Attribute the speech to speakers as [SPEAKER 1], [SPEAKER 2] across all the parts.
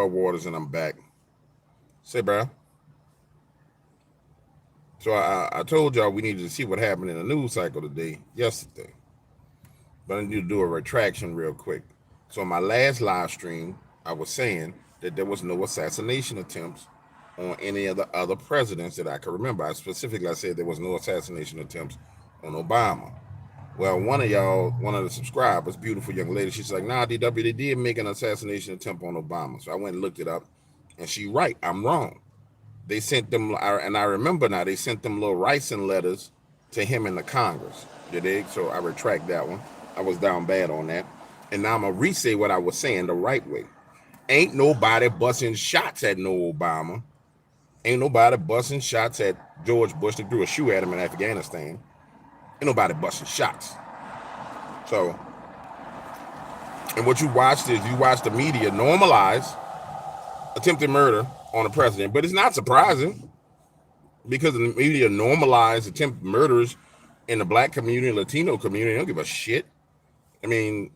[SPEAKER 1] Waters, and I'm back. Say, bro. So I told y'all we needed to see what happened in the news cycle today, yesterday. But I need to do a retraction real quick. So in my last live stream, I was saying that there was no assassination attempts on any of the other presidents that I could remember. I said there was no assassination attempts on Obama. Well, one of y'all, one of the subscribers, beautiful young lady, she's like, nah, DW, they did make an assassination attempt on Obama. So I went and looked it up, and she right, I'm wrong. They sent them, and I remember now, they sent them little ricin letters to him in the Congress. You dig? So I retract that one. I was down bad on that. And now I'm going to re-say what I was saying the right way. Ain't nobody busting shots at no Obama. Ain't nobody busting shots at George Bush. They threw a shoe at him in Afghanistan. Ain't nobody busting shots. So, and what you watched is you watched the media normalize attempted murder on the president. But it's not surprising because the media normalize attempted murders in the black community, Latino community. They don't give a shit. I mean,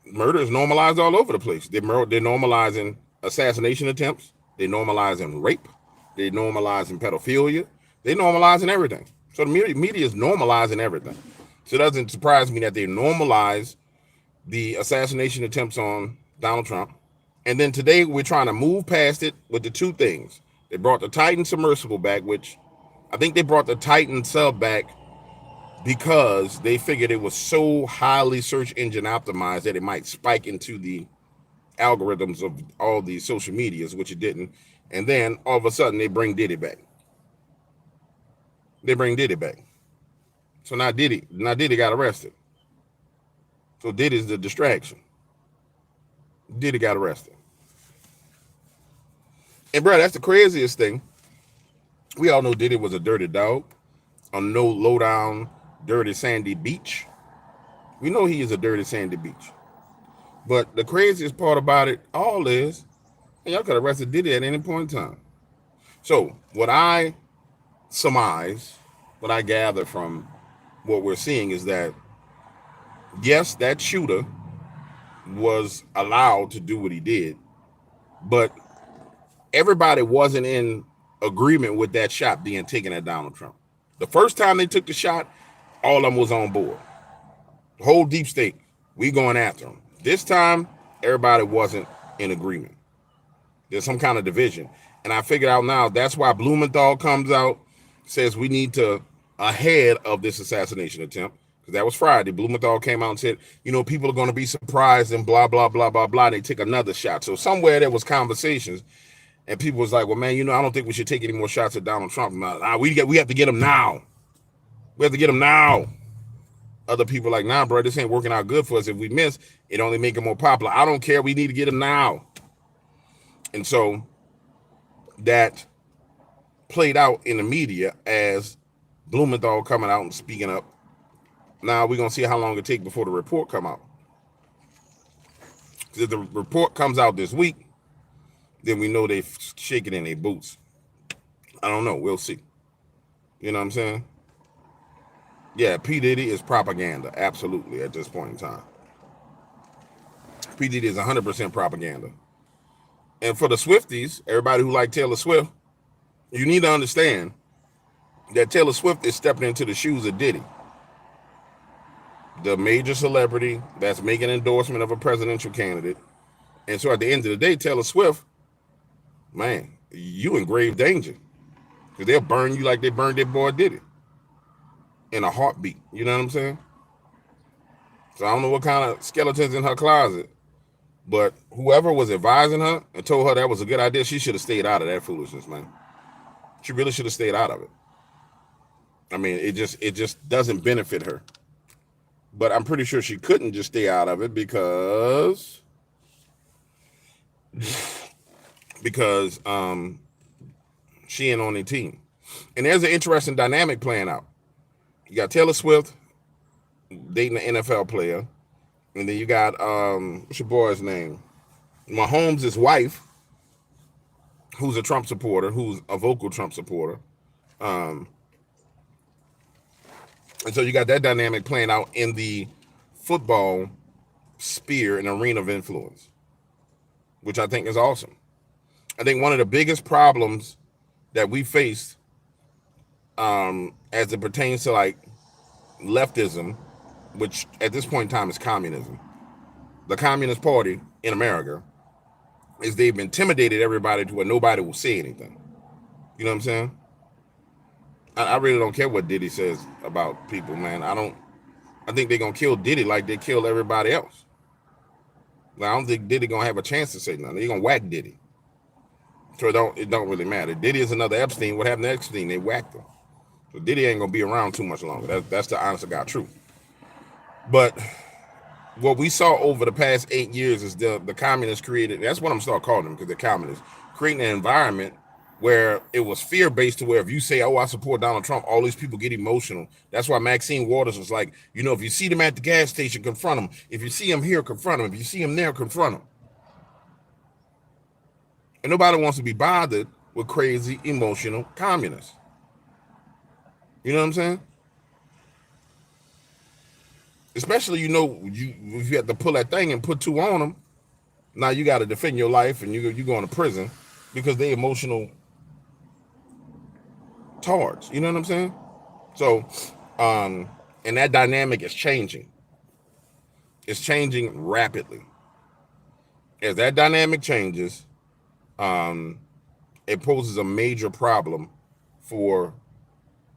[SPEAKER 1] murder is normalized all over the place. They're normalizing assassination attempts. They're normalizing rape. They're normalizing pedophilia. They're normalizing everything. So the media is normalizing everything. So it doesn't surprise me that they normalize the assassination attempts on Donald Trump. And then today we're trying to move past it with the two things. They brought the Titan submersible back, which I think they brought the Titan sub back because they figured it was so highly search engine optimized that it might spike into the algorithms of all these social medias, which it didn't. And then all of a sudden they bring Diddy back. They bring Diddy back. So now Diddy got arrested. So Diddy's the distraction. Diddy got arrested. And bro, that's the craziest thing. We all know Diddy was a dirty dog on no low down, dirty sandy beach. We know he is a dirty sandy beach. But the craziest part about it all is, y'all could have arrested Diddy at any point in time. So what I surmise, what I gather from what we're seeing is that, yes, that shooter was allowed to do what he did, but everybody wasn't in agreement with that shot being taken at Donald Trump. The first time they took the shot, all of them was on board. The whole deep state, we going after him. This time, everybody wasn't in agreement. There's some kind of division. And I figured out now that's why Blumenthal comes out, says we need to, ahead of this assassination attempt, because that was Friday, Blumenthal came out and said, people are going to be surprised and blah, blah, blah, blah, blah. They take another shot. So somewhere there was conversations and people was like, well, man, I don't think we should take any more shots at Donald Trump. We have to get him now. We have to get him now. Other people like, nah, bro, this ain't working out good for us. If we miss, it only make him more popular. I don't care. We need to get him now. And so that played out in the media as Blumenthal coming out and speaking up. Now we're going to see how long it takes before the report come out. If the report comes out this week, then we know they've shaken in their boots. I don't know. We'll see. You know what I'm saying? Yeah, P. Diddy is propaganda. Absolutely, at this point in time. P. Diddy is 100% propaganda. And for the Swifties, everybody who like Taylor Swift, you need to understand that Taylor Swift is stepping into the shoes of Diddy, the major celebrity that's making an endorsement of a presidential candidate. And so at the end of the day, Taylor Swift, man, you in grave danger. Because they'll burn you like they burned their boy Diddy. In a heartbeat. You know what I'm saying? So I don't know what kind of skeletons in her closet. But whoever was advising her and told her that was a good idea, she should have stayed out of that foolishness, man. She really should have stayed out of it. I mean, it just doesn't benefit her. But I'm pretty sure she couldn't just stay out of it because she ain't on the team. And there's an interesting dynamic playing out. You got Taylor Swift dating an NFL player. And then you got, what's your boy's name? Mahomes' wife, who's a Trump supporter, who's a vocal Trump supporter. And so you got that dynamic playing out in the football sphere and arena of influence. which I think is awesome. I think one of the biggest problems that we face as it pertains to like leftism, which at this point in time is communism, the Communist Party in America, is they've intimidated everybody to where nobody will say anything. You know what I'm saying? I really don't care what Diddy says about people, man. I think they're gonna kill Diddy like they killed everybody else. Now, I don't think Diddy gonna have a chance to say nothing. They're gonna whack Diddy. So it don't really matter. Diddy is another Epstein. What happened to Epstein? They whacked him. So Diddy ain't gonna be around too much longer. That's the honest to God truth. But what we saw over the past 8 years is the communists created. That's what I'm start calling them, because they're communists, creating an environment where it was fear-based, to where if you say, oh, I support Donald Trump, all these people get emotional. That's why Maxine Waters was like, if you see them at the gas station, confront them. If you see them here, confront them. If you see them there, confront them. And nobody wants to be bothered with crazy, emotional communists. You know what I'm saying? Especially, if you have to pull that thing and put 2 on them, now you got to defend your life, and you going to prison because they emotional tards. You know what I'm saying? So, and that dynamic is changing. It's changing rapidly. As that dynamic changes, it poses a major problem for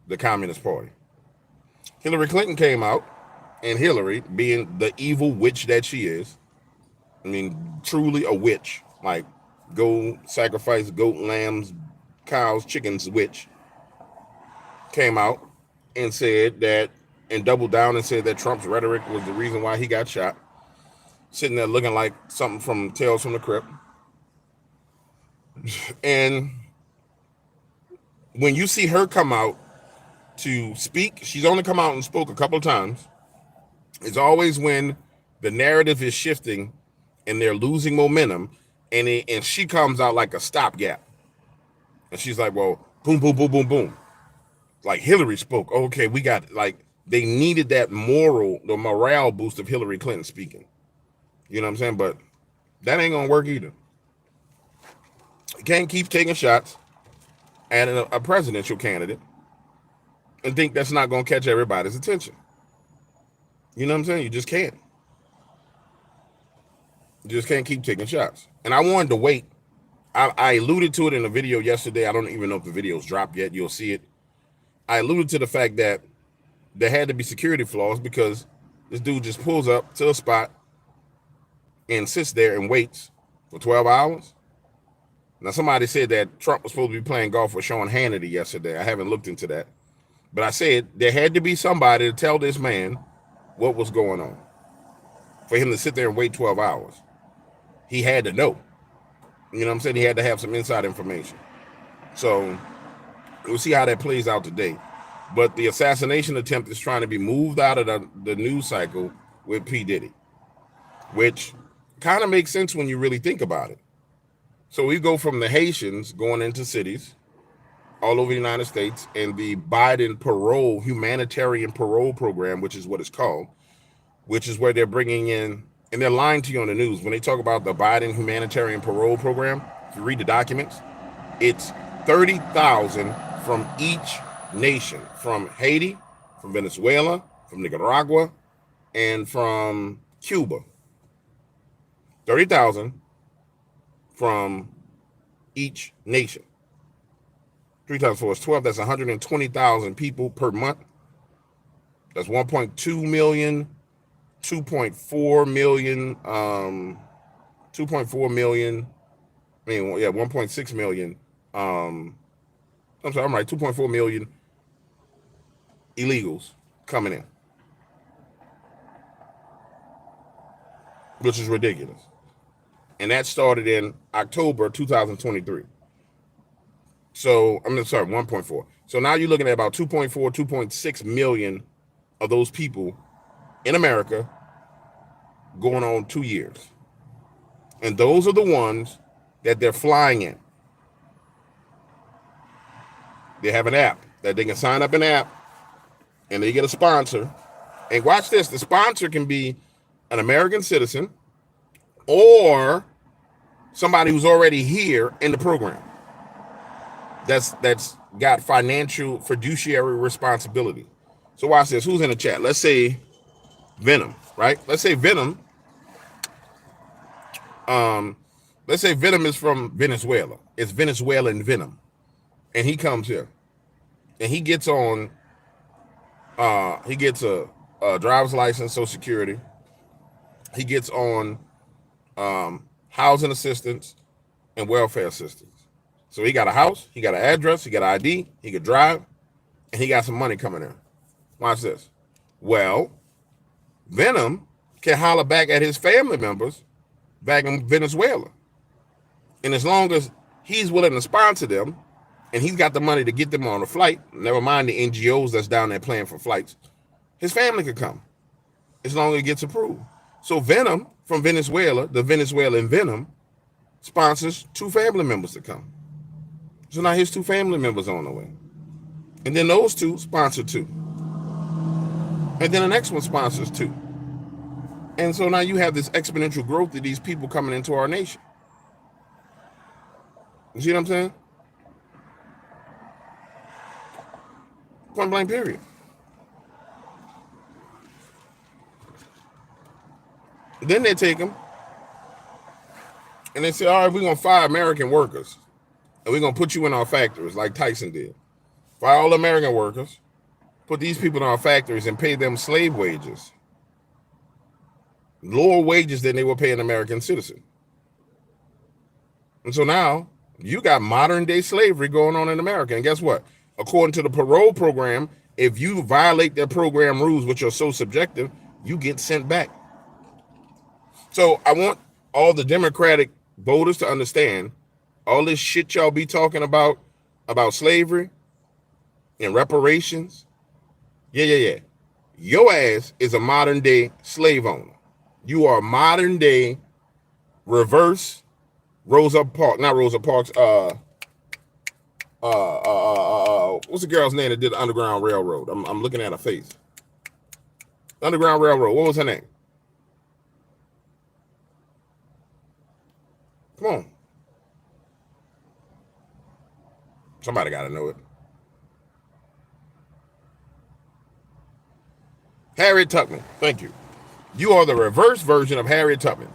[SPEAKER 1] the Communist Party. Hillary Clinton came out, and Hillary, being the evil witch that she is, I mean, truly a witch, like go sacrifice goat, lambs, cows, chickens witch, came out and said that, and doubled down and said that Trump's rhetoric was the reason why he got shot, sitting there looking like something from Tales from the Crypt. And when you see her come out to speak, she's only come out and spoke a couple of times. It's always when the narrative is shifting and they're losing momentum, and she comes out like a stopgap. And she's like, well, boom, boom, boom, boom, boom. Like Hillary spoke. Okay, we got, like, they needed that the morale boost of Hillary Clinton speaking. You know what I'm saying? But that ain't going to work either. You can't keep taking shots at a presidential candidate and think that's not going to catch everybody's attention. You know what I'm saying? You just can't. You just can't keep taking shots. And I wanted to wait. I alluded to it in a video yesterday. I don't even know if the video's dropped yet. You'll see it. I alluded to the fact that there had to be security flaws, because this dude just pulls up to a spot and sits there and waits for 12 hours. Now, somebody said that Trump was supposed to be playing golf with Sean Hannity yesterday. I haven't looked into that. But I said there had to be somebody to tell this man what was going on for him to sit there and wait 12 hours. He had to know. You know what I'm saying? He had to have some inside information. So we'll see how that plays out today. But the assassination attempt is trying to be moved out of the news cycle with P. Diddy, which kind of makes sense when you really think about it. So we go from the Haitians going into cities all over the United States, and the Biden humanitarian parole program, which is what it's called, which is where they're bringing in, and they're lying to you on the news when they talk about the Biden humanitarian parole program. If you read the documents, it's 30,000 from each nation, from Haiti, from Venezuela, from Nicaragua, and from Cuba. 30,000 from each nation. 3 times 4 is 12. That's 120,000 people per month. That's 1.2 million, 2.4 million, 2.4 million. I mean, yeah, 1.6 million. I'm sorry, I'm right. 2.4 million illegals coming in, which is ridiculous. And that started in October 2023. So, I'm sorry, 1.4. So now you're looking at about 2.4, 2.6 million of those people in America going on 2 years. And those are the ones that they're flying in. They have an app that they can sign up an app, and they get a sponsor. And watch this, the sponsor can be an American citizen or somebody who's already here in the program. That's got financial fiduciary responsibility. So watch this. Who's in the chat? Let's say Venom, right? Let's say Venom. Let's say Venom is from Venezuela. It's Venezuelan Venom, and he comes here, and he gets on. He gets a driver's license, Social Security. He gets on housing assistance and welfare assistance. So he got a house, he got an address, he got an ID, he could drive, and he got some money coming in. Watch this. Well, Venom can holler back at his family members back in Venezuela. And as long as he's willing to sponsor them, and he's got the money to get them on a flight, never mind the NGOs that's down there paying for flights, his family could come as long as it gets approved. So Venom from Venezuela, the Venezuelan Venom, sponsors 2 family members to come. So now his 2 family members on the way. And then those 2 sponsor 2. And then the next one sponsors 2. And so now you have this exponential growth of these people coming into our nation. You see what I'm saying? Point blank period. Then they take them and they say, all right, we're going to fire American workers and we're going to put you in our factories like Tyson did. Fire all American workers, put these people in our factories and pay them slave wages, lower wages than they were paying American citizens. And so now you got modern day slavery going on in America. And guess what? According to the parole program, if you violate their program rules, which are so subjective, you get sent back. So I want all the Democratic voters to understand all this shit y'all be talking about slavery and reparations. Yeah. Your ass is a modern day slave owner. You are a modern day reverse Rosa Parks, not Rosa Parks, what's the girl's name that did the Underground Railroad? I'm looking at her face. Underground Railroad, what was her name? Come on. Somebody got to know it. Harriet Tubman. Thank you. You are the reverse version of Harriet Tubman.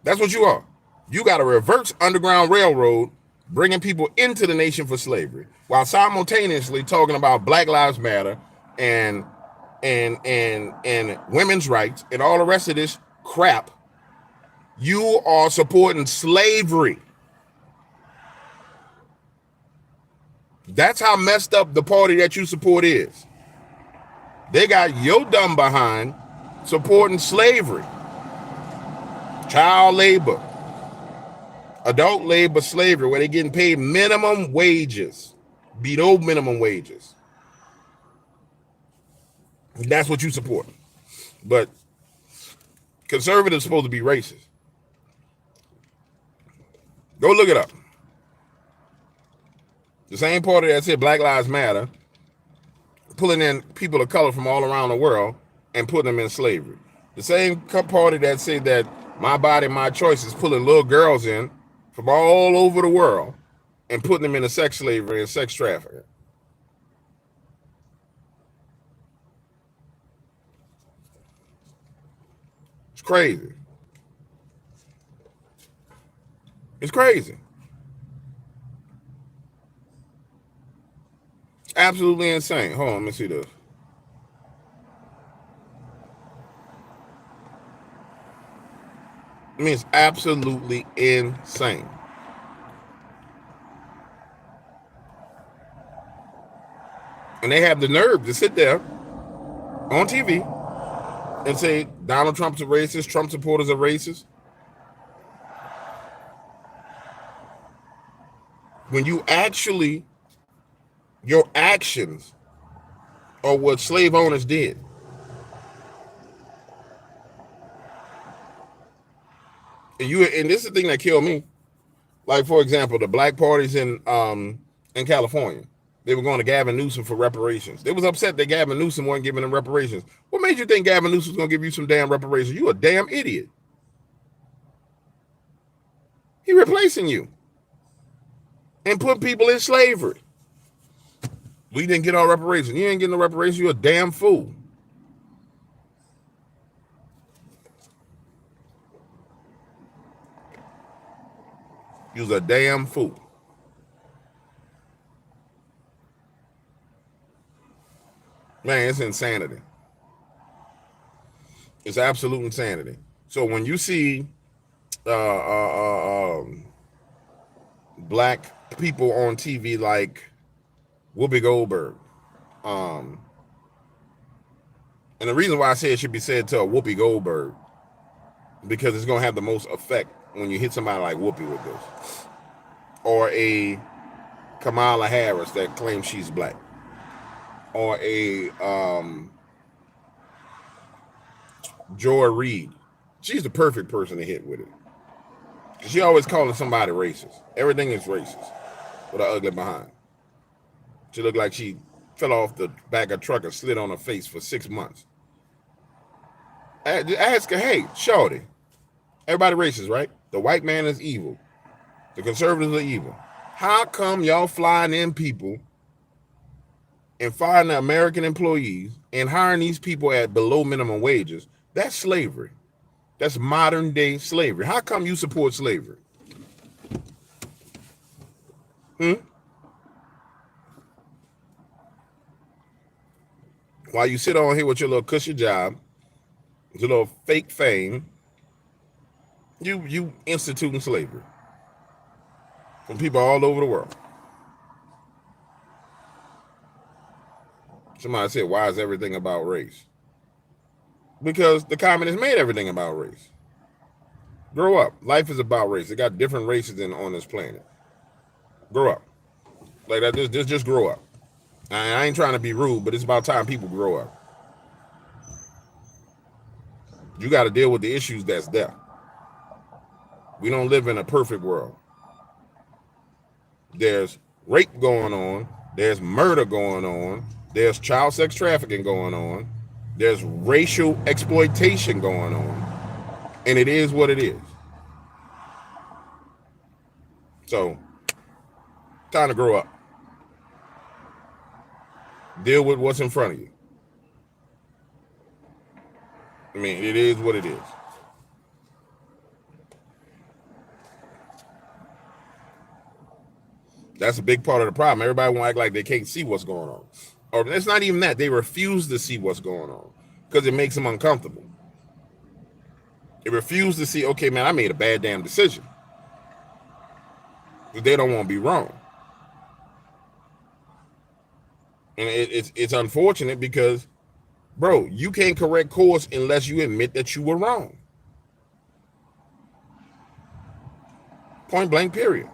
[SPEAKER 1] That's what you are. You got a reverse Underground Railroad bringing people into the nation for slavery while simultaneously talking about Black Lives Matter and women's rights and all the rest of this crap. You are supporting slavery. That's how messed up the party that you support is. They got your dumb behind supporting slavery, child labor, adult labor, slavery, where they're getting paid minimum wages, below minimum wages. And that's what you support. But conservatives are supposed to be racist. Go look it up. The same party that said Black Lives Matter, pulling in people of color from all around the world and putting them in slavery. The same party that said that my body, my choice is pulling little girls in from all over the world and putting them into sex slavery and sex trafficking. It's crazy. It's crazy. Absolutely insane. Hold on, let me see this. I mean, it's absolutely insane. And they have the nerve to sit there on TV and say Donald Trump's a racist, Trump supporters are racist. When you actually, your actions are what slave owners did. And this is the thing that killed me. Like, for example, the black parties in California, they were going to Gavin Newsom for reparations. They was upset that Gavin Newsom wasn't giving them reparations. What made you think Gavin Newsom was going to give you some damn reparations? You a damn idiot. replacing you and put people in slavery. We didn't get our reparations. You ain't getting no reparations. You're a damn fool. You're a damn fool. Man, it's insanity. It's absolute insanity. So when you see black people on TV like Whoopi Goldberg, and the reason why I say it should be said to a Whoopi Goldberg, because it's gonna have the most effect when you hit somebody like Whoopi with this, or a Kamala Harris that claims she's black, or a Joy Reid. She's the perfect person to hit with it. She always calling somebody racist. Everything is racist with her ugly behind. She looked like she fell off the back of a truck and slid on her face for 6 months. Ask her, hey, shorty, everybody racist, right? The white man is evil. The conservatives are evil. How come y'all flying in people and firing the American employees and hiring these people at below minimum wages? That's slavery. That's modern day slavery. How come you support slavery? While you sit on here with your little cushy job, your little fake fame, you instituting slavery from people all over the world. Somebody said, why is everything about race? Because the communists made everything about race. Grow up. Life is about race. They got different races on this planet. Grow up. Like that. Just grow up. I ain't trying to be rude, but it's about time people grow up. You got to deal with the issues that's there. We don't live in a perfect world. There's rape going on. There's murder going on. There's child sex trafficking going on. There's racial exploitation going on. And it is what it is. So, time to grow up. Deal with what's in front of you. I mean, it is what it is. That's a big part of the problem. Everybody want to act like they can't see what's going on. Or it's not even that. They refuse to see what's going on because it makes them uncomfortable. They refuse to see, okay, man, I made a bad damn decision. Because they don't want to be wrong. And it's unfortunate because, bro, you can't correct course unless you admit that you were wrong. Point blank, period.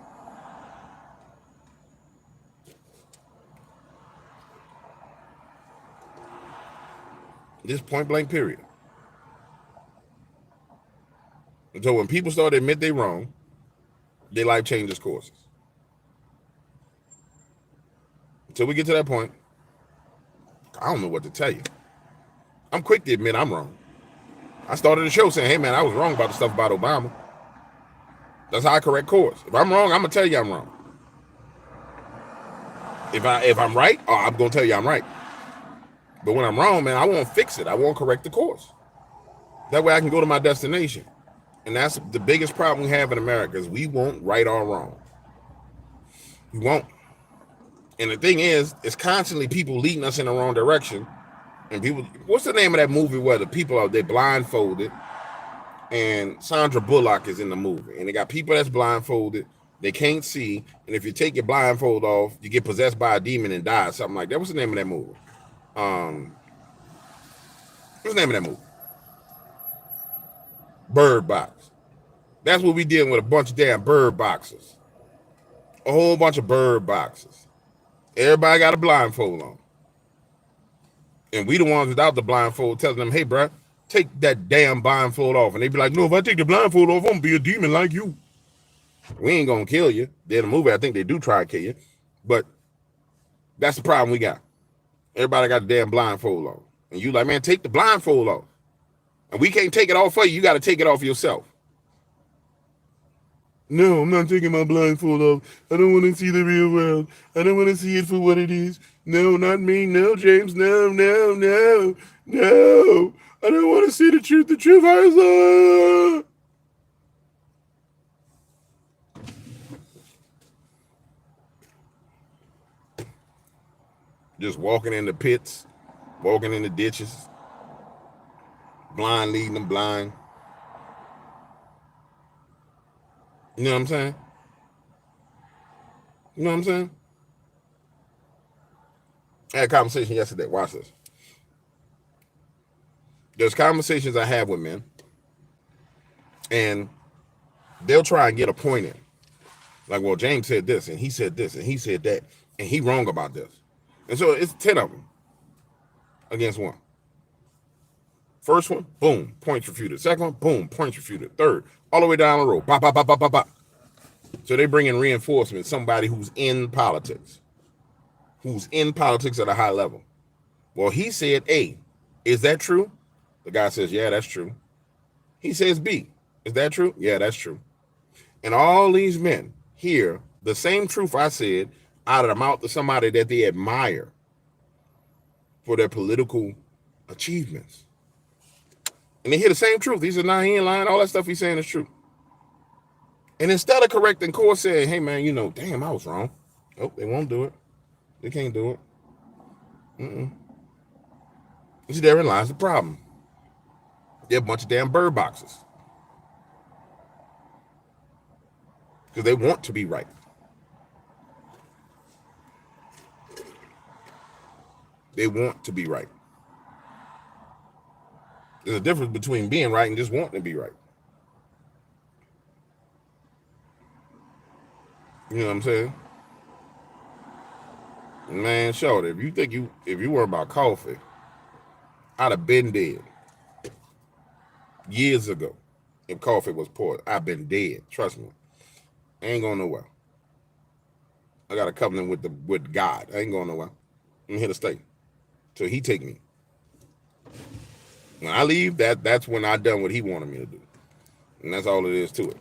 [SPEAKER 1] Just point blank, period. And so when people start to admit they're wrong, their life changes courses. Until we get to that point, I don't know what to tell you. I'm quick to admit I'm wrong. I started the show saying, hey, man, I was wrong about the stuff about Obama. That's how I correct course. If I'm wrong, I'm going to tell you I'm wrong. If I'm right, I'm going to tell you I'm right. But when I'm wrong, man, I won't fix it. I won't correct the course. That way I can go to my destination. And that's the biggest problem we have in America is we won't right our wrong. We won't. And the thing is, it's constantly people leading us in the wrong direction. And people, what's the name of that movie where the people are, they blindfolded and Sandra Bullock is in the movie. And they got people that's blindfolded. They can't see. And if you take your blindfold off, you get possessed by a demon and die or something like that. What's the name of that movie? What's the name of that movie? Bird Box. That's what we dealing with, a bunch of damn bird boxes. A whole bunch of bird boxes. Everybody got a blindfold on. And we the ones without the blindfold telling them, hey, bro, take that damn blindfold off. And they be like, no, if I take the blindfold off, I'm going to be a demon like you. We ain't going to kill you. In the movie, I think they do try to kill you. But that's the problem we got. Everybody got the damn blindfold on. And you like, man, take the blindfold off. And we can't take it off for you. You got to take it off yourself. No, I'm not taking my blindfold off. I don't want to see the real world. I don't want to see it for what it is. No, not me. No, James. No, no, no, no. I don't want to see the truth. The truth hurts. Just walking in the pits, walking in the ditches, blind leading them blind. You know what I'm saying? You know what I'm saying? I had a conversation yesterday. Watch this. There's conversations I have with men, and they'll try and get a point in. Like, well, James said this, and he said this, and he said that, and he wrong about this. And so it's 10 of them against one. First one, boom, points refuted. Second one, boom, points refuted. Third, all the way down the road. Bop, bop, bop, bop, bop, bop. So they bring in reinforcement, somebody who's in politics at a high level. Well, he said A. Is that true? The guy says, yeah, that's true. He says B. Is that true? Yeah, that's true. And all these men hear the same truth I said out of the mouth of somebody that they admire for their political achievements. And they hear the same truth. He said, nah, he ain't lying. All that stuff he's saying is true. And instead of correcting course, saying, hey, man, you know, damn, I was wrong. Oh, they won't do it. They can't do it. You see, therein lies the problem. They're a bunch of damn bird boxes. Because they want to be right. They want to be right. There's a difference between being right and just wanting to be right. You know what I'm saying? Man, shorty, if you were about coffee, I'd have been dead years ago. If coffee was poured, I've been dead. Trust me. I ain't going nowhere. I got a covenant with God. I ain't going nowhere. I'm here to stay till he take me. When I leave, that's when I done what he wanted me to do. And that's all it is to it.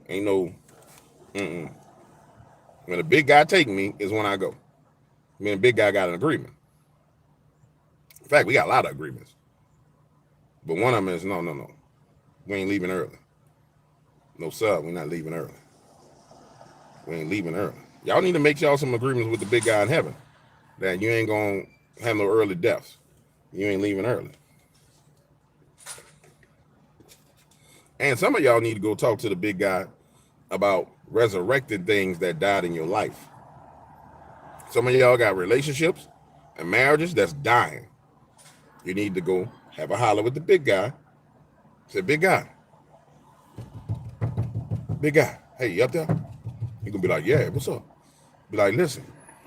[SPEAKER 1] Ain't no When the big guy take me is when I go. Me and the big guy got an agreement. In fact, we got a lot of agreements. But one of them is no. We ain't leaving early. No, sir, we're not leaving early. We ain't leaving early. Y'all need to make y'all some agreements with the big guy in heaven that you ain't gonna have no early deaths. You ain't leaving early. And some of y'all need to go talk to the big guy about resurrected things that died in your life. Some of y'all got relationships and marriages that's dying. You need to go have a holler with the big guy. Say, big guy, hey, you up there? He gonna be like, yeah, what's up? Be like, listen,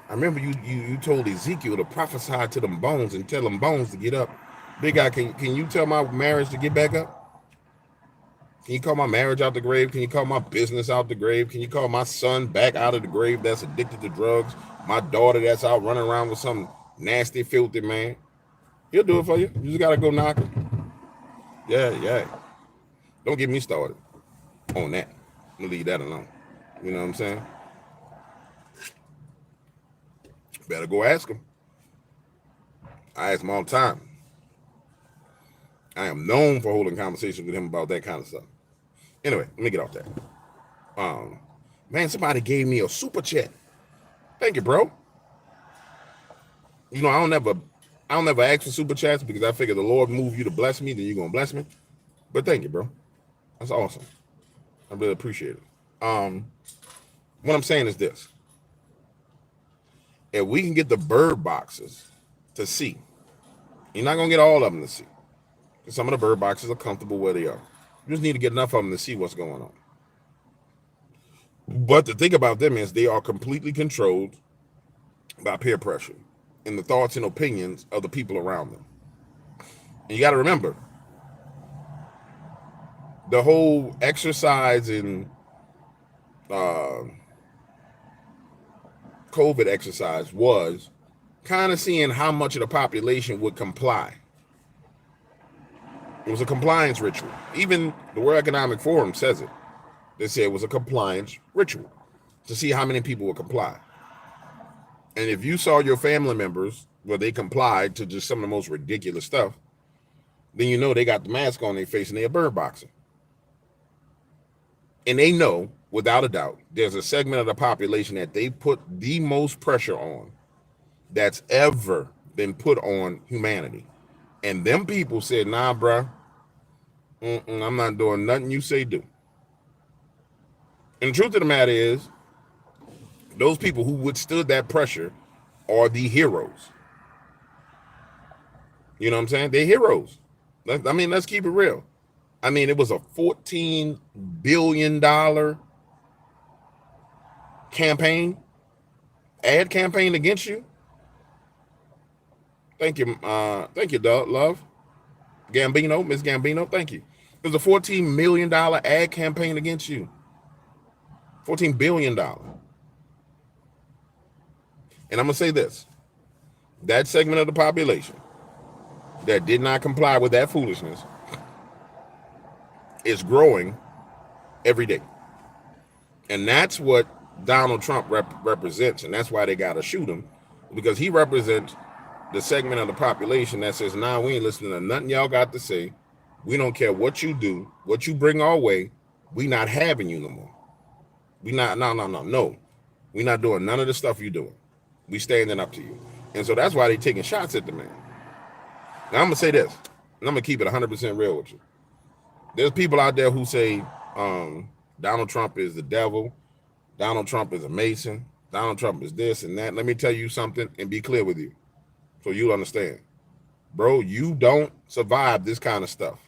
[SPEAKER 1] I remember you told Ezekiel to prophesy to them bones and tell them bones to get up. Big guy, can you tell my marriage to get back up? Can you call my marriage out the grave? Can you call my business out the grave? Can you call my son back out of the grave that's addicted to drugs? My daughter that's out running around with some nasty, filthy man? He'll do it for you. You just gotta go knock him. Yeah. Don't get me started on that. I'm gonna leave that alone. You know what I'm saying? Better go ask him. I ask him all the time. I am known for holding conversations with him about that kind of stuff. Anyway, let me get off that. Man, somebody gave me a super chat. Thank you, bro. You know, I don't never ask for super chats because I figure the Lord move you to bless me, then you're gonna bless me. But thank you, bro. That's awesome. I really appreciate it. What I'm saying is this. If we can get the bird boxes to see, you're not gonna get all of them to see. Some of the bird boxes are comfortable where they are. You just need to get enough of them to see what's going on. But the thing about them is they are completely controlled by peer pressure and the thoughts and opinions of the people around them. And you got to remember, the whole exercise in COVID exercise was kind of seeing how much of the population would comply. It was a compliance ritual. Even the World Economic Forum says it. They said it was a compliance ritual to see how many people would comply. And if you saw your family members where they complied to just some of the most ridiculous stuff, then you know they got the mask on their face and they're bird boxing. And they know, without a doubt, there's a segment of the population that they put the most pressure on that's ever been put on humanity. And them people said, nah, bruh, I'm not doing nothing you say do. And the truth of the matter is, those people who withstood that pressure are the heroes. You know what I'm saying? They're heroes. Let's keep it real. I mean, it was a $14 billion campaign, ad campaign against you. Thank you, love. Gambino, Miss Gambino, thank you. It was a $14 million ad campaign against you. $14 billion. And I'm going to say this. That segment of the population that did not comply with that foolishness is growing every day. And that's what Donald Trump represents. And that's why they got to shoot him, because he represents the segment of the population that says, nah, we ain't listening to nothing y'all got to say. We don't care what you do, what you bring our way. We not having you no more. We not, no. We not doing none of the stuff you doing. We standing up to you. And so that's why they taking shots at the man. Now I'm going to say this, and I'm going to keep it 100% real with you. There's people out there who say Donald Trump is the devil. Donald Trump is a Mason. Donald Trump is this and that. Let me tell you something and be clear with you so you'll understand. Bro, you don't survive this kind of stuff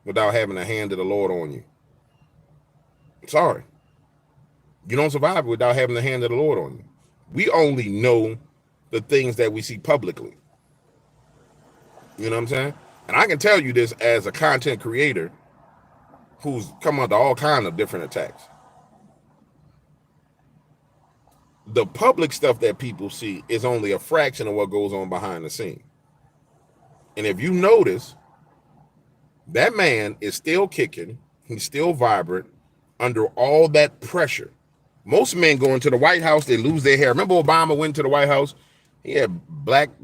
[SPEAKER 1] without having the hand of the Lord on you. I'm sorry. You don't survive it without having the hand of the Lord on you. We only know the things that we see publicly. You know what I'm saying? And I can tell you this as a content creator who's come under all kinds of different attacks. The public stuff that people see is only a fraction of what goes on behind the scene. And if you notice, that man is still kicking, he's still vibrant under all that pressure. Most men go into the White House, they lose their hair. Remember Obama went to the White House? He had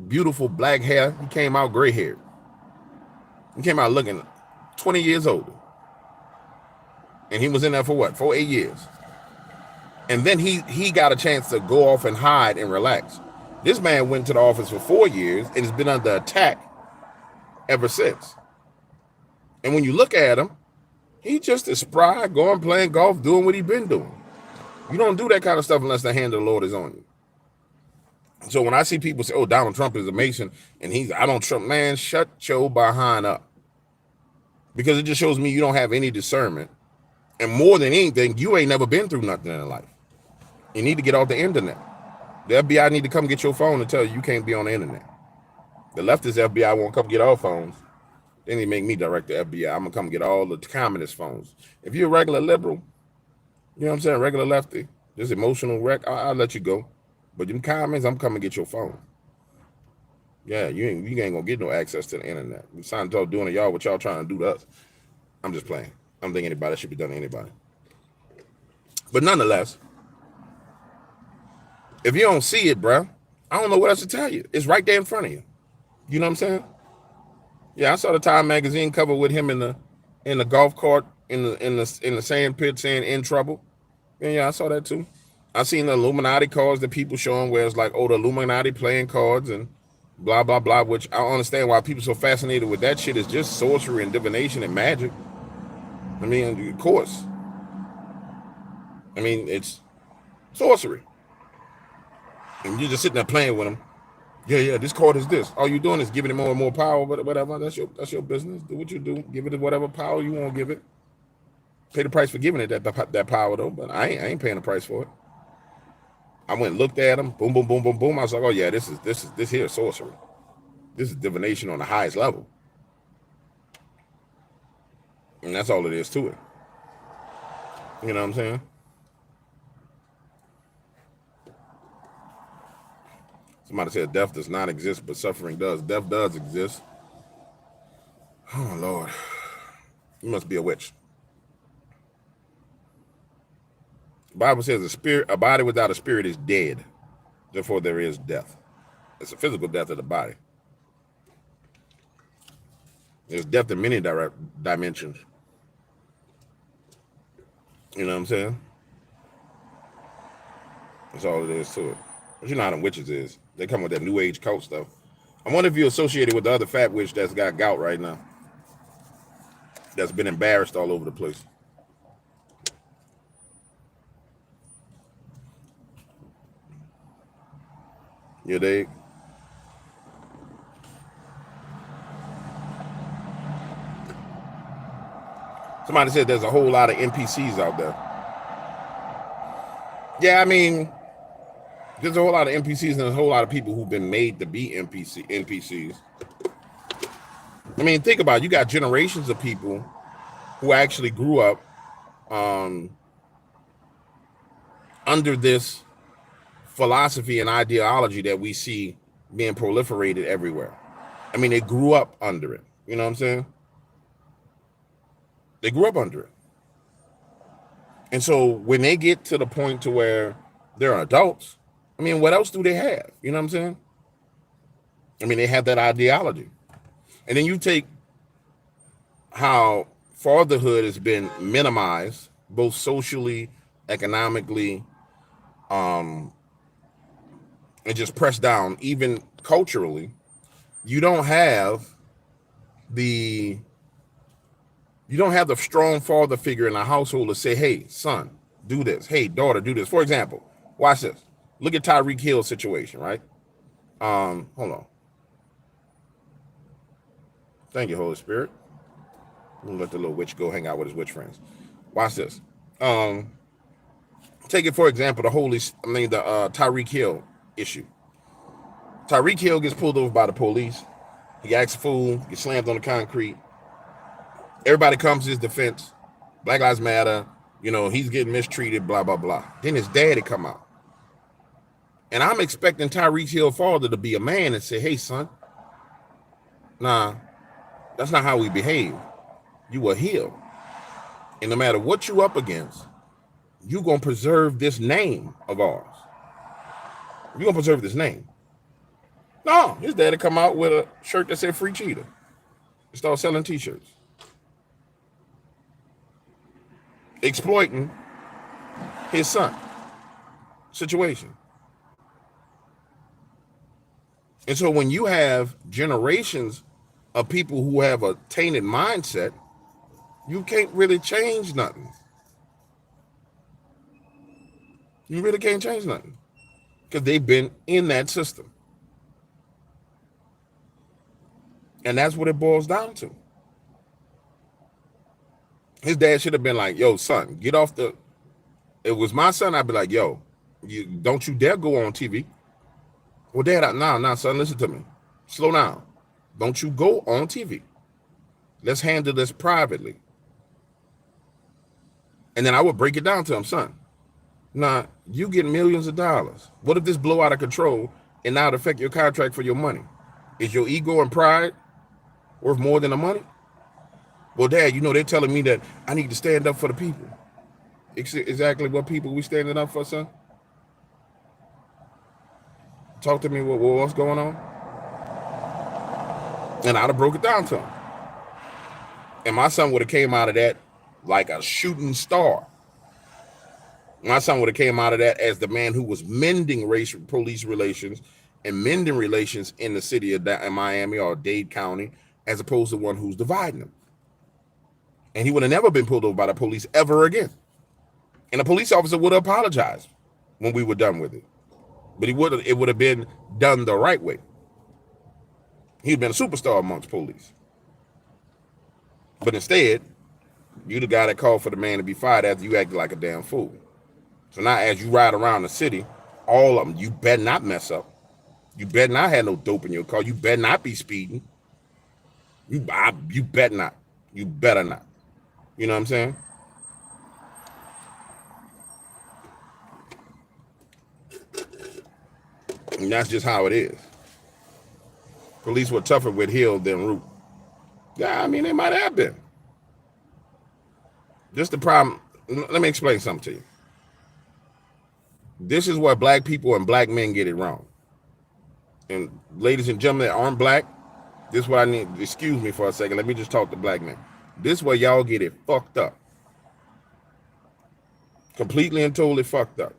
[SPEAKER 1] beautiful black hair. He came out gray-haired. He came out looking 20 years older. And he was in there for what? For 8 years. And then he got a chance to go off and hide and relax. This man went to the office for 4 years and has been under attack ever since. And when you look at him, he just is spry, going playing golf, doing what he's been doing. You don't do that kind of stuff unless the hand of the Lord is on you. So when I see people say, oh, Donald Trump is a Mason, and I don't trust, man, shut your behind up. Because it just shows me you don't have any discernment. And more than anything, you ain't never been through nothing in life. You need to get off the internet. The FBI need to come get your phone and tell you can't be on the internet. The leftist FBI won't come get our phones. They need to make me direct the FBI. I'm going to come get all the communist phones. If you're a regular liberal, you know what I'm saying, regular lefty, just emotional wreck, I'll let you go. But them comments, I'm coming to get your phone. Yeah, you ain't going to get no access to the internet. We signed up doing to y'all what y'all trying to do to us. I'm just playing. I don't think anybody should be done to anybody. But nonetheless, if you don't see it, bro, I don't know what else to tell you. It's right there in front of you. You know what I'm saying? Yeah, I saw the Time magazine cover with him in the golf cart in the sand pit saying in trouble. Yeah, I saw that too. I seen the Illuminati cards that people showing where it's like, oh, the Illuminati playing cards and blah blah blah. Which I don't understand why people are so fascinated with that shit. Is just sorcery and divination and magic. I mean, of course. I mean, it's sorcery. And you're just sitting there playing with them. Yeah, this card is this. All you're doing is giving it more and more power, whatever. That's your business. Do what you do. Give it whatever power you want to give it. Pay the price for giving it that power, though. But I ain't paying the price for it. I went and looked at them. Boom, boom, boom, boom, boom. I was like, oh, yeah, this here is sorcery. This is divination on the highest level. And that's all it is to it. You know what I'm saying? Somebody said death does not exist, but suffering does. Death does exist. Oh, Lord. You must be a witch. The Bible says a body without a spirit is dead. Therefore, there is death. It's a physical death of the body. There's death in many dimensions. You know what I'm saying? That's all it is to it. But you know how them witches is. They come with that new age cult stuff. I wonder if you're associated with the other fat witch that's got gout right now. That's been embarrassed all over the place. You dig? Somebody said there's a whole lot of NPCs out there. Yeah, I mean, there's a whole lot of NPCs and a whole lot of people who've been made to be NPCs. I mean, think about it. You got generations of people who actually grew up under this philosophy and ideology that we see being proliferated everywhere. I mean, they grew up under it. You know what I'm saying? They grew up under it. And so when they get to the point to where they're adults, I mean, what else do they have? You know what I'm saying? I mean, they have that ideology. And then you take how fatherhood has been minimized, both socially, economically, and just pressed down, even culturally. You don't have the strong father figure in a household to say, hey, son, do this. Hey, daughter, do this. For example, watch this. Look at Tyreek Hill's situation, right? Hold on. Thank you, Holy Spirit. We'll let the little witch go hang out with his witch friends. Watch this. Take it, for example, the Tyreek Hill issue. Tyreek Hill gets pulled over by the police. He acts a fool, gets slammed on the concrete. Everybody comes to his defense. Black Lives Matter. You know, he's getting mistreated, blah, blah, blah. Then his daddy come out. And I'm expecting Tyreek Hill's father to be a man and say, hey, son, nah, that's not how we behave. You are Hill. And no matter what you up against, you're going to preserve this name of ours. You're going to preserve this name. No, his daddy come out with a shirt that said Free Cheetah and start selling T-shirts. Exploiting his son situation. And so when you have generations of people who have a tainted mindset, you can't really change nothing. You really can't change nothing because they've been in that system. And that's what it boils down to. His dad should have been like, yo, son, get off the... It was my son, I'd be like, yo, don't you dare go on TV. Well, Dad, nah, son, listen to me. Slow down. Don't you go on TV. Let's handle this privately. And then I would break it down to him, son. Nah, you get millions of dollars. What if this blow out of control and now it affect your contract for your money? Is your ego and pride worth more than the money? Well, Dad, you know, they're telling me that I need to stand up for the people. Exactly what people we standing up for, son? Talk to me, what's going on? And I'd have broke it down to him. And my son would have came out of that like a shooting star. My son would have came out of that as the man who was mending police relations and mending relations in the city of Miami or Dade County, as opposed to one who's dividing them. And he would have never been pulled over by the police ever again. And the police officer would have apologized when we were done with it. But it would have been done the right way. He'd been a superstar amongst police. But instead, you the guy that called for the man to be fired after you acted like a damn fool. So now as you ride around the city, all of them, you better not mess up. You better not have no dope in your car. You better not be speeding. You better not. You better not. You know what I'm saying? And that's just how it is. Police were tougher with Hill than Root. Yeah, I mean, they might have been. Just the problem, let me explain something to you. This is where black people and black men get it wrong. And ladies and gentlemen that aren't black, this is what I need. Excuse me for a second. Let me just talk to black men. This is where y'all get it fucked up. Completely and totally fucked up.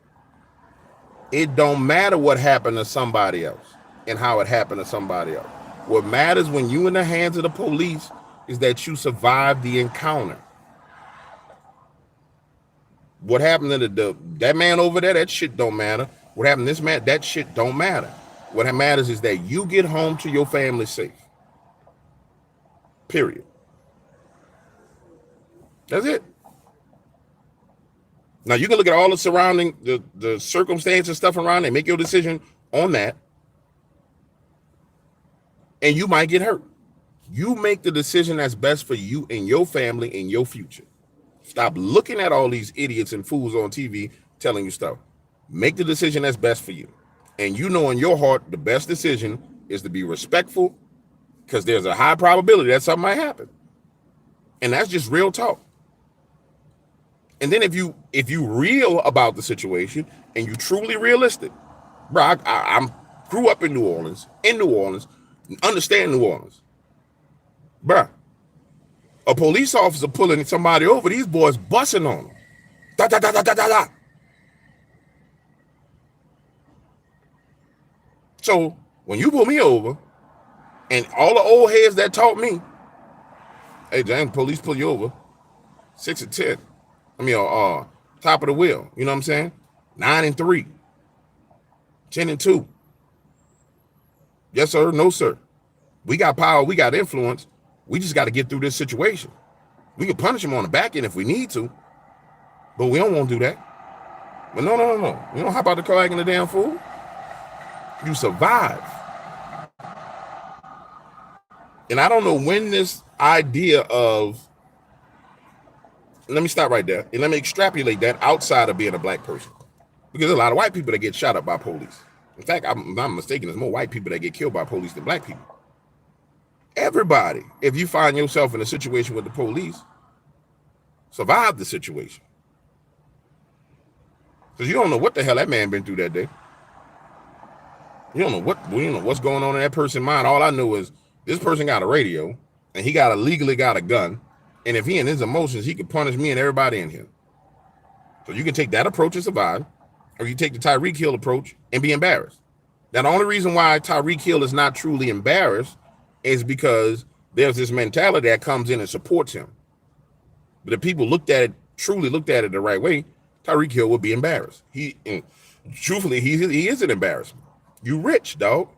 [SPEAKER 1] It don't matter what happened to somebody else and how it happened to somebody else. What matters when you in the hands of the police is that you survived the encounter. What happened to that man over there, that shit don't matter. What happened to this man, that shit don't matter. What matters is that you get home to your family safe. Period. That's it. Now you can look at all the surrounding, the circumstances, stuff around, and make your decision on that. And you might get hurt. You make the decision that's best for you and your family and your future. Stop looking at all these idiots and fools on TV telling you stuff. Make the decision that's best for you. And you know in your heart, the best decision is to be respectful, because there's a high probability that something might happen. And that's just real talk. And then if you real about the situation and you truly realistic, bro, I grew up in New Orleans, understand New Orleans. Bro, a police officer pulling somebody over, these boys busting on them. Da, da, da, da, da, da, da. So when you pull me over, and all the old heads that taught me, hey, James, police pull you over, 6 and 10. I mean, top of the wheel. You know what I'm saying? 9 and 3, 10 and 2. Yes, sir. No, sir. We got power. We got influence. We just got to get through this situation. We can punish them on the back end if we need to, but we don't want to do that. But no. You don't hop out the car acting a damn fool. You survive. And I don't know when this idea of, let me stop right there and let me extrapolate that outside of being a black person, because there's a lot of white people that get shot up by police. In fact, I'm not mistaken, there's more white people that get killed by police than black people. Everybody, if you find yourself in a situation with the police, survive the situation. Because you don't know what the hell that man been through that day. You don't know what's going on in that person's mind. All I know is this person got a radio and he legally got a gun. And if he in his emotions, he could punish me and everybody in here. So you can take that approach and survive, or you take the Tyreek Hill approach and be embarrassed. Now, the only reason why Tyreek Hill is not truly embarrassed is because there's this mentality that comes in and supports him. But if people truly looked at it the right way, Tyreek Hill would be embarrassed. Truthfully, he is an embarrassment. You rich, dog.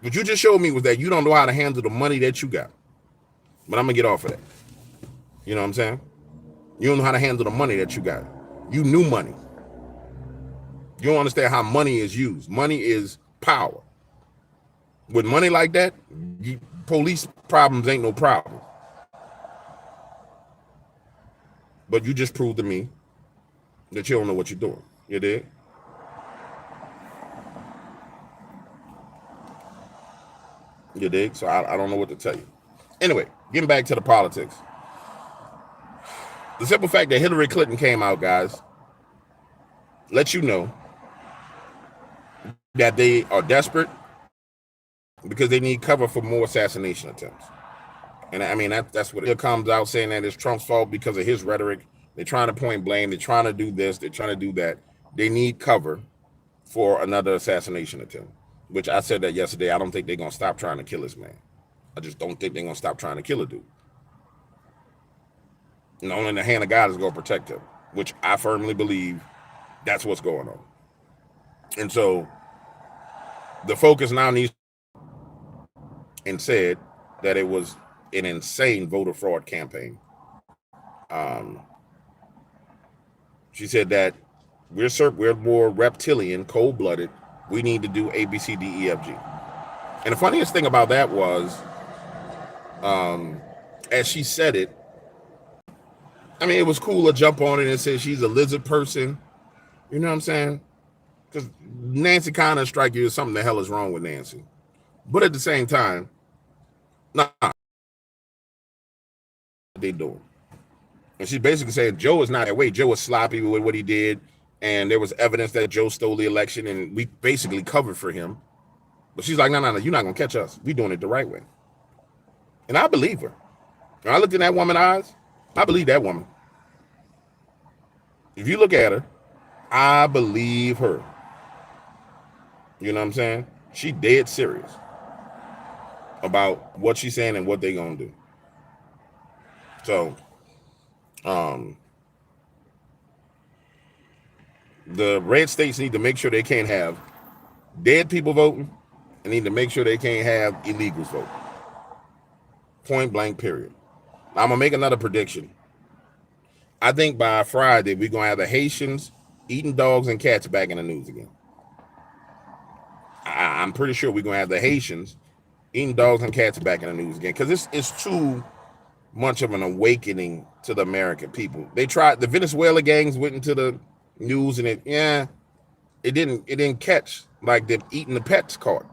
[SPEAKER 1] What you just showed me was that you don't know how to handle the money that you got. But I'm going to get off of that. You know what I'm saying? You don't know how to handle the money that you got. You knew money. You don't understand how money is used. Money is power. With money like that, police problems ain't no problem. But you just proved to me that you don't know what you're doing. You did? You dig? So I don't know what to tell you. Anyway, getting back to the politics. The simple fact that Hillary Clinton came out, guys, lets you know that they are desperate because they need cover for more assassination attempts. And I mean, that's what it comes out saying, that it's Trump's fault because of his rhetoric. They're trying to point blame. They're trying to do this. They're trying to do that. They need cover for another assassination attempt, which I said that yesterday. I don't think they're going to stop trying to kill this man. I just don't think they're going to stop trying to kill a dude. And only the hand of God is going to protect him, which I firmly believe that's what's going on. And so the focus now needs, and said that it was an insane voter fraud campaign. She said that we're more reptilian, cold-blooded. We need to do A, B, C, D, E, F, G. And the funniest thing about that was, as she said it, I mean, it was cool to jump on it and say she's a lizard person. You know what I'm saying? Because Nancy kind of strike you as something the hell is wrong with Nancy. But at the same time, nah, they doing. And she's basically saying Joe is not that way. Joe was sloppy with what he did. and there was evidence that Joe stole the election, and we basically covered for him. But she's like, no, no, no, you're not gonna catch us. We doing it the right way. And I believe her. When I looked in that woman's eyes, I believe that woman. If you look at her, I believe her. You know what I'm saying? She dead serious about what she's saying and what they gonna do. So, um, the red states need to make sure they can't have dead people voting and need to make sure they can't have illegals voting. Point blank, period. I'm gonna make another prediction. I think by Friday we're gonna have the Haitians eating dogs and cats back in the news again. I'm pretty sure we're gonna have the Haitians eating dogs and cats back in the news again because it's too much of an awakening to the American people. They tried, the Venezuela gangs went into the news and it didn't catch like the eating the pets caught.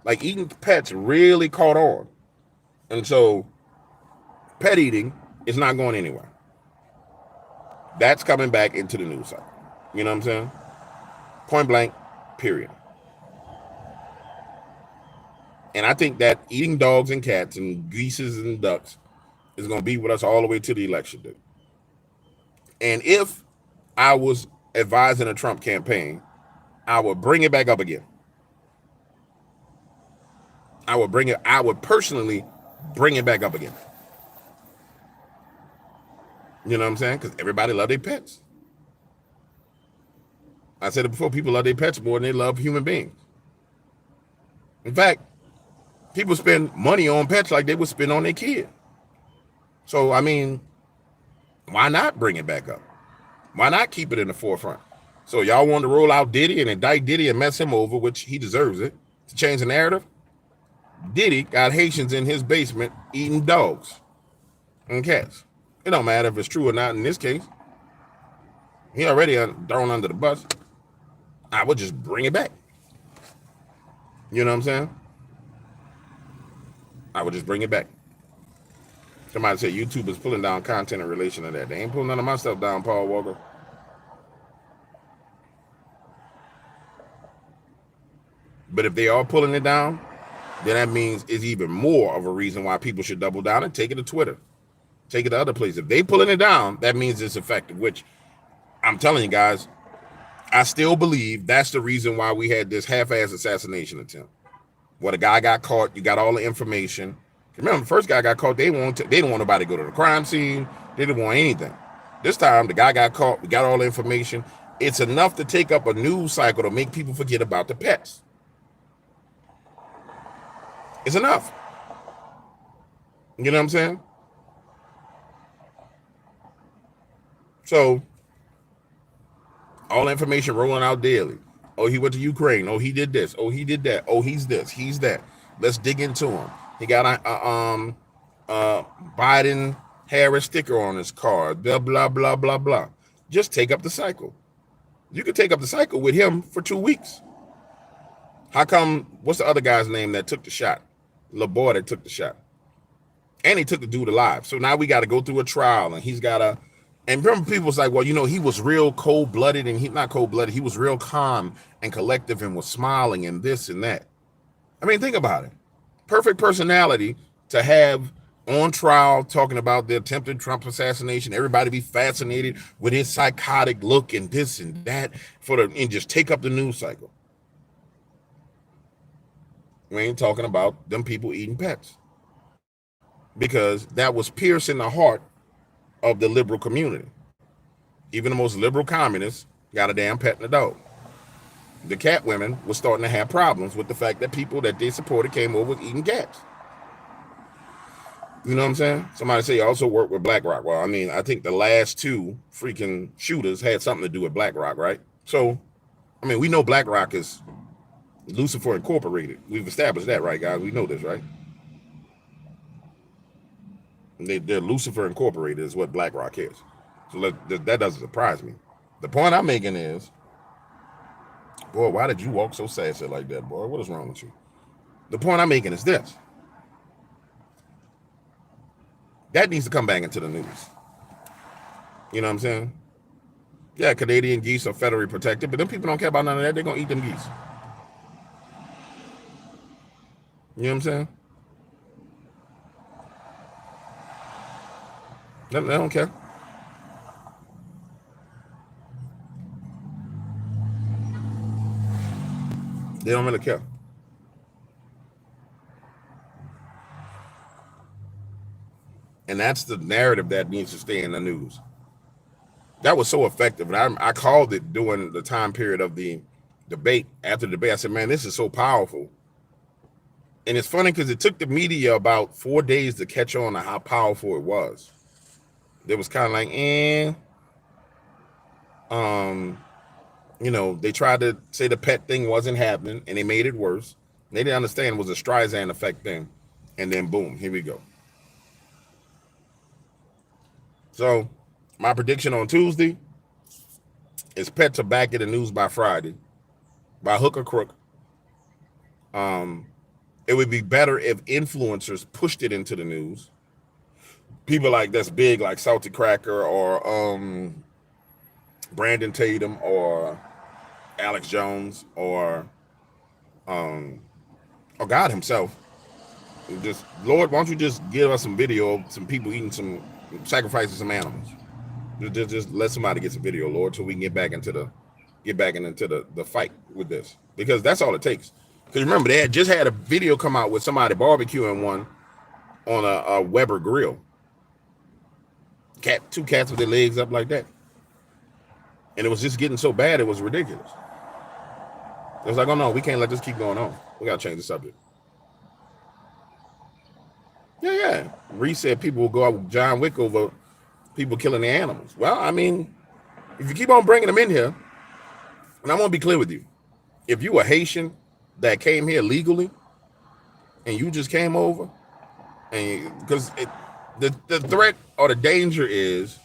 [SPEAKER 1] Like eating pets really caught on. And so pet eating is not going anywhere. That's coming back into the news cycle. You know what I'm saying? Point blank, period. And I think that eating dogs and cats and geeses and ducks is going to be with us all the way to the election day. And if I was advising a Trump campaign, I would bring it back up again. I would personally bring it back up again. You know what I'm saying? Because everybody love their pets. I said it before, people love their pets more than they love human beings. In fact, people spend money on pets like they would spend on their kid. So, I mean, why not bring it back up? Why not keep it in the forefront? So y'all want to roll out Diddy and indict Diddy and mess him over, which he deserves it, to change the narrative? Diddy got Haitians in his basement eating dogs and cats. It don't matter if it's true or not in this case. He already thrown under the bus. I would just bring it back. You know what I'm saying? I would just bring it back. Somebody said YouTube is pulling down content in relation to that. They ain't pulling none of my stuff down, Paul Walker. But if they are pulling it down, then that means it's even more of a reason why people should double down and take it to Twitter. Take it to other places. If they pulling it down, that means it's effective, which I'm telling you guys, I still believe that's the reason why we had this half-ass assassination attempt. Where the guy got caught, you got all the information. Remember, the first guy got caught, they didn't want nobody to go to the crime scene. They didn't want anything. This time, the guy got caught, we got all the information. It's enough to take up a news cycle to make people forget about the pets. It's enough. You know what I'm saying? So, all the information rolling out daily. Oh, he went to Ukraine. Oh, he did this. Oh, he did that. Oh, he's this. He's that. Let's dig into him. He got a Biden Harris sticker on his car. Blah blah blah blah blah. Just take up the cycle. You could take up the cycle with him for 2 weeks. How come? What's the other guy's name that took the shot? The boy that took the shot, and he took the dude alive. So now we got to go through a trial, and he's got to. And remember, people was like, well, you know, he was real cold-blooded, and he not cold-blooded. He was real calm and collective, and was smiling and this and that. I mean, think about it. Perfect personality to have on trial talking about the attempted Trump assassination. Everybody be fascinated with his psychotic look and this and that and just take up the news cycle. We ain't talking about them people eating pets because that was piercing the heart of the liberal community. Even the most liberal communists got a damn pet and a dog. The cat women were starting to have problems with the fact that people that they supported came over eating cats. You know what I'm saying? Somebody say he also worked with BlackRock. Well, I mean, I think the last two freaking shooters had something to do with BlackRock, right? So, I mean, we know BlackRock is Lucifer Incorporated. We've established that, right, guys? We know this, right? They're Lucifer Incorporated is what BlackRock is. So that doesn't surprise me. The point I'm making is, boy, why did you walk so sassy like that, boy? What is wrong with you? The point I'm making is this. That needs to come back into the news. You know what I'm saying? Yeah, Canadian geese are federally protected, but them people don't care about none of that. They're gonna eat them geese. You know what I'm saying? They don't care. They don't really care. And that's the narrative that needs to stay in the news. That was so effective. And I called it during the time period of the debate. After the debate, I said, man, this is so powerful. And it's funny because it took the media about 4 days to catch on to how powerful it was. It was kind of like, um, they tried to say the pet thing wasn't happening and they made it worse. They didn't understand it was a Streisand effect thing. And then boom, here we go. So my prediction on Tuesday is pets are back in the news by Friday, by hook or crook. It would be better if influencers pushed it into the news. People like that's big, like Salty Cracker or Brandon Tatum or Alex Jones or God himself. Just Lord, why don't you just give us some video of some people eating sacrificing some animals? Just let somebody get some video, Lord, so we can get back into the fight with this, because that's all it takes. Because remember, they had just had a video come out with somebody barbecuing one on a Weber grill. Two cats with their legs up like that, and it was just getting so bad it was ridiculous. It was like, oh no, we can't let this keep going on. We gotta change the subject. Yeah. Reese said people will go out with John Wick over people killing the animals. Well, I mean, if you keep on bringing them in here, and I want to be clear with you, if you a Haitian that came here legally and you just came over, and because the threat or the danger is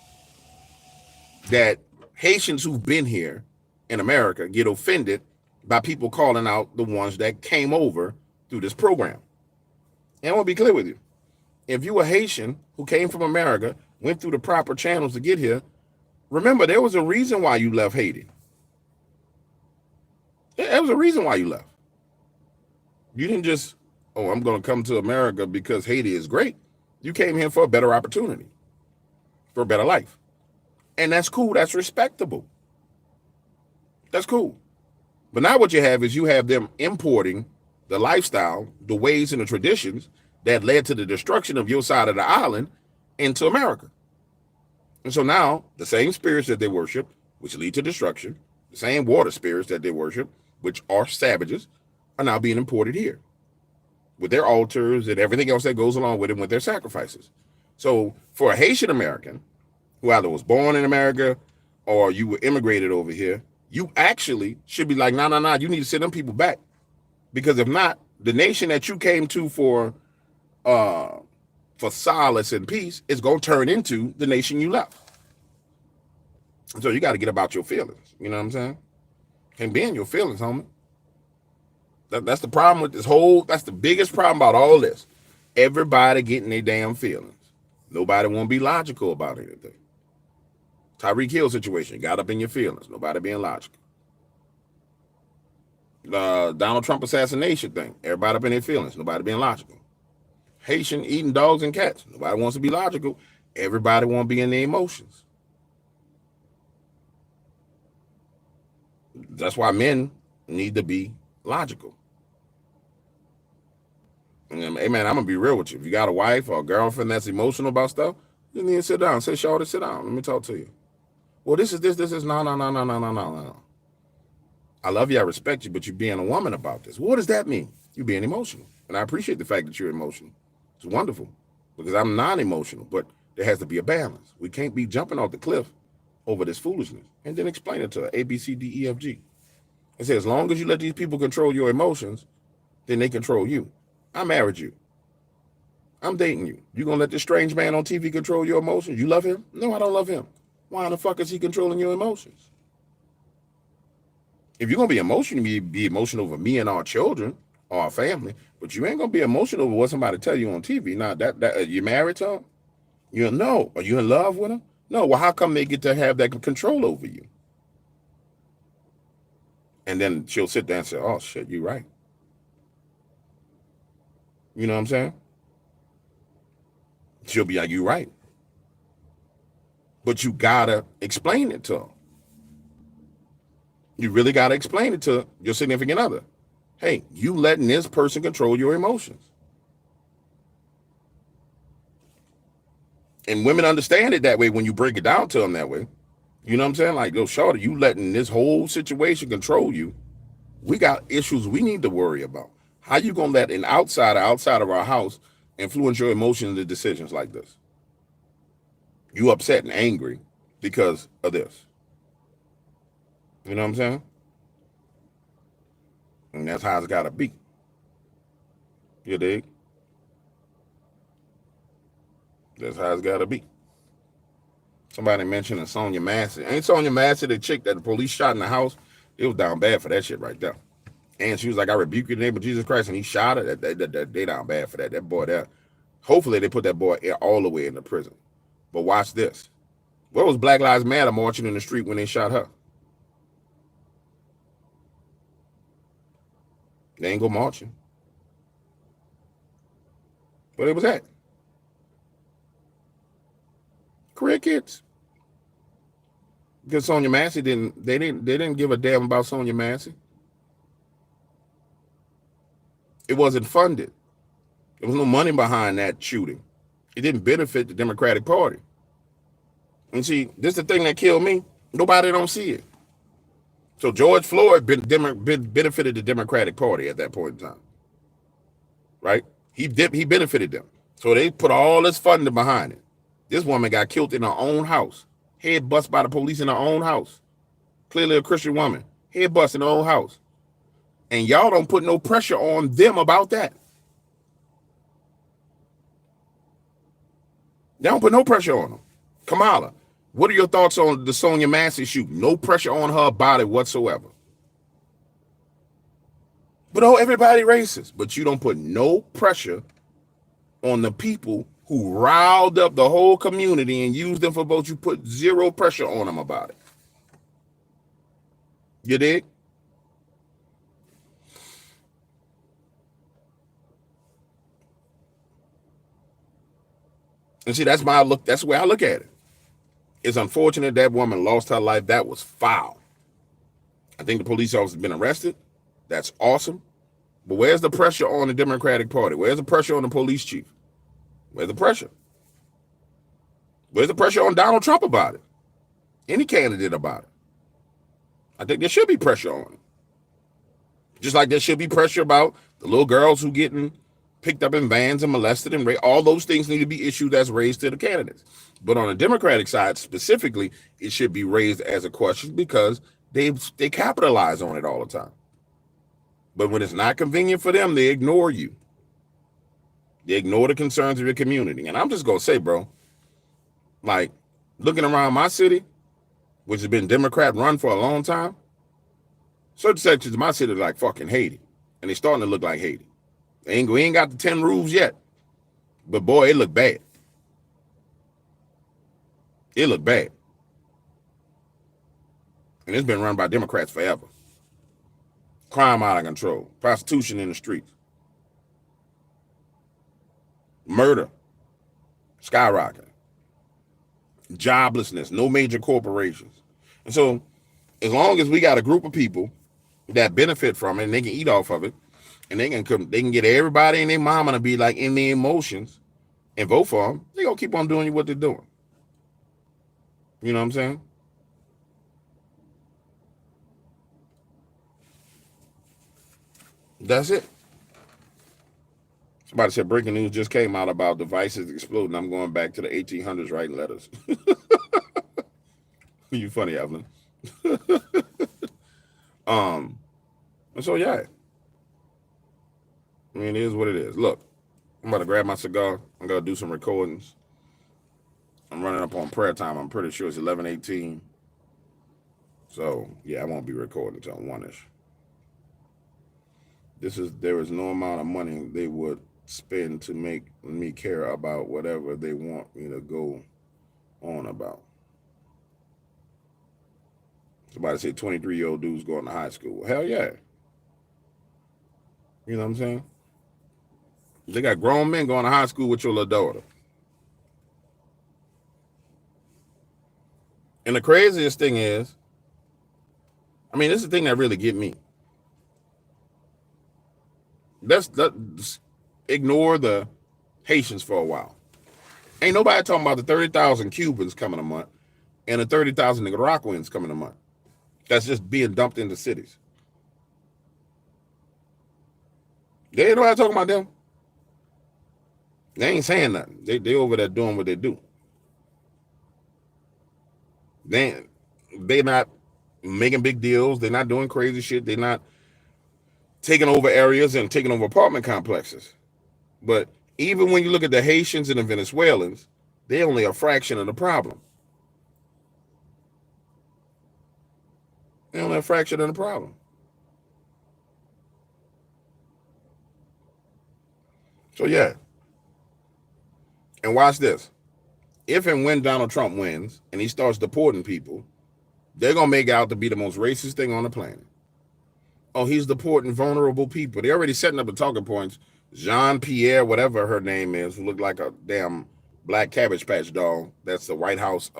[SPEAKER 1] that Haitians who've been here in America get offended by people calling out the ones that came over through this program. And I want to be clear with you. If you a Haitian who came from America, went through the proper channels to get here, remember, there was a reason why you left Haiti. There was a reason why you left. You didn't just, I'm going to come to America because Haiti is great. You came here for a better opportunity, for a better life. And that's cool. That's respectable. That's cool. But now what you have is you have them importing the lifestyle, the ways and the traditions that led to the destruction of your side of the island into America. And so now the same spirits that they worship, which lead to destruction, the same water spirits that they worship, which are savages, are now being imported here with their altars and everything else that goes along with it, with their sacrifices. So for a Haitian American who either was born in America or you were immigrated over here, you actually should be like, no, you need to send them people back. Because if not, the nation that you came to for solace and peace is going to turn into the nation you left. So you got to get about your feelings. You know what I'm saying? Can't be in your feelings, homie. That's the problem with this that's the biggest problem about all this. Everybody getting their damn feelings. Nobody want to be logical about anything. Tyreek Hill situation, got up in your feelings. Nobody being logical. Donald Trump assassination thing, everybody up in their feelings. Nobody being logical. Haitian eating dogs and cats. Nobody wants to be logical. Everybody want to be in their emotions. That's why men need to be logical. And, hey man, I'm gonna be real with you. If you got a wife or a girlfriend that's emotional about stuff, you need to sit down. Say, Shawty, sit down. Let me talk to you. Well, this is no. I love you, I respect you, but you're being a woman about this. What does that mean? You're being emotional. And I appreciate the fact that you're emotional. It's wonderful because I'm non-emotional, but there has to be a balance. We can't be jumping off the cliff over this foolishness. And then explain it to her, A, B, C, D, E, F, G. And say, as long as you let these people control your emotions, then they control you. I married you. I'm dating you. You gonna let this strange man on TV control your emotions? You love him? No, I don't love him. Why in the fuck is he controlling your emotions? If you're gonna be emotional, you be emotional over me and our children or our family, but you ain't gonna be emotional over what somebody tell you on TV. Now that you married to him? You know, are you in love with him? No. Well, how come they get to have that control over you? And then she'll sit there and say, oh shit, you right. You know what I'm saying? She'll be like, you right. But you gotta explain it to her. You really gotta explain it to your significant other. Hey, you letting this person control your emotions. And women understand it that way when you break it down to them that way. You know what I'm saying? Like, yo, shorty, you letting this whole situation control you. We got issues we need to worry about. How you gonna let an outsider outside of our house influence your emotions and decisions like this? You upset and angry because of this. You know what I'm saying? And that's how it's gotta be. You dig? That's how it's gotta be. Somebody mentioned Sonya Massey. Ain't Sonya Massey the chick that the police shot in the house? It was down bad for that shit right there. And she was like, I rebuke you in the name of Jesus Christ. And he shot her. They down bad for that. That boy there. Hopefully they put that boy all the way in the prison. But watch this. Where was Black Lives Matter marching in the street when they shot her? They ain't go marching. But it was at crickets. Because Sonya Massey didn't give a damn about Sonya Massey. It wasn't funded. There was no money behind that shooting. It didn't benefit the Democratic Party. And see, this is the thing that killed me. Nobody don't see it. So George Floyd benefited the Democratic Party at that point in time, right? He benefited them. So they put all this funding behind it. This woman got killed in her own house, head bust by the police in her own house. Clearly a Christian woman, head bust in her own house. And y'all don't put no pressure on them about that. They don't put no pressure on them. Kamala, what are your thoughts on the Sonya Massey shooting? No pressure on her about it whatsoever. But oh, everybody racist. But you don't put no pressure on the people who riled up the whole community and used them for votes. You put zero pressure on them about it. You dig? And see, that's my look. That's the way I look at it. It's unfortunate that woman lost her life. That was foul. I think the police officer has been arrested. That's awesome. But where's the pressure on the Democratic Party? Where's the pressure on the police chief? Where's the pressure? Where's the pressure on Donald Trump about it? Any candidate about it? I think there should be pressure on it. Just like there should be pressure about the little girls who getting picked up in vans and molested and raped. All those things need to be issues that's raised to the candidates. But on the Democratic side specifically, it should be raised as a question because they capitalize on it all the time. But when it's not convenient for them, they ignore you. They ignore the concerns of your community. And I'm just going to say, bro, like looking around my city, which has been Democrat run for a long time, certain sections of my city are like fucking Haiti. And they're starting to look like Haiti. We ain't got the 10 rules yet. But boy, it look bad. It look bad. And it's been run by Democrats forever. Crime out of control. Prostitution in the streets. Murder. Skyrocketing. Joblessness. No major corporations. And so, as long as we got a group of people that benefit from it and they can eat off of it, and they can get everybody and their mama to be like in their emotions and vote for them, they gonna keep on doing what they're doing. You know what I'm saying? That's it. Somebody said breaking news just came out about devices exploding. I'm going back to the 1800s writing letters. You funny, Evelyn. And so yeah. I mean, it is what it is. Look, I'm about to grab my cigar. I'm gonna do some recordings. I'm running up on prayer time. I'm pretty sure it's 11:18. So yeah, I won't be recording until 1ish. There is no amount of money they would spend to make me care about whatever they want me to go on about. Somebody say 23-year-old dudes going to high school. Hell yeah. You know what I'm saying? They got grown men going to high school with your little daughter. And the craziest thing is, I mean, this is the thing that really get me. Let's ignore the Haitians for a while. Ain't nobody talking about the 30,000 Cubans coming a month and the 30,000 Nicaraguans coming a month. That's just being dumped into cities. They ain't nobody talking about them. They ain't saying nothing. They over there doing what they do. They not making big deals. They're not doing crazy shit. They're not taking over areas and taking over apartment complexes. But even when you look at the Haitians and the Venezuelans, they're only a fraction of the problem. They're only a fraction of the problem. So yeah. And watch this. If and when Donald Trump wins and he starts deporting people, they're going to make out to be the most racist thing on the planet. Oh, he's deporting vulnerable people. They're already setting up the talking points. Jean-Pierre, whatever her name is, who looked like a damn black Cabbage Patch doll. That's the White House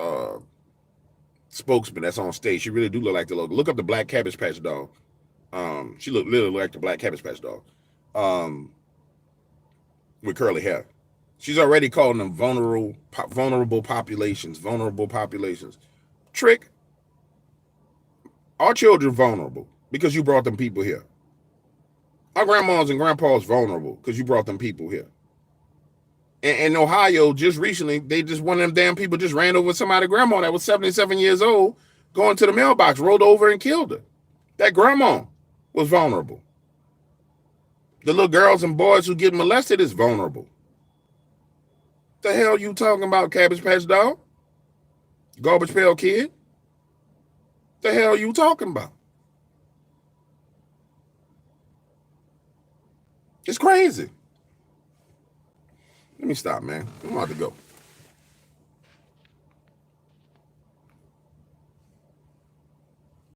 [SPEAKER 1] spokesman that's on stage. She really do look like the logo. Look up the black Cabbage Patch doll. She looked literally like the black Cabbage Patch doll with curly hair. She's already calling them vulnerable populations. Trick, our children vulnerable because you brought them people here. Our grandmas and grandpas vulnerable because you brought them people here. In Ohio, just recently, they just one of them damn people just ran over somebody's grandma that was 77 years old, going to the mailbox, rolled over and killed her. That grandma was vulnerable. The little girls and boys who get molested is vulnerable. The hell you talking about, Cabbage Patch Dog? Garbage Pail Kid? The hell you talking about? It's crazy. Let me stop, man. I'm about to go.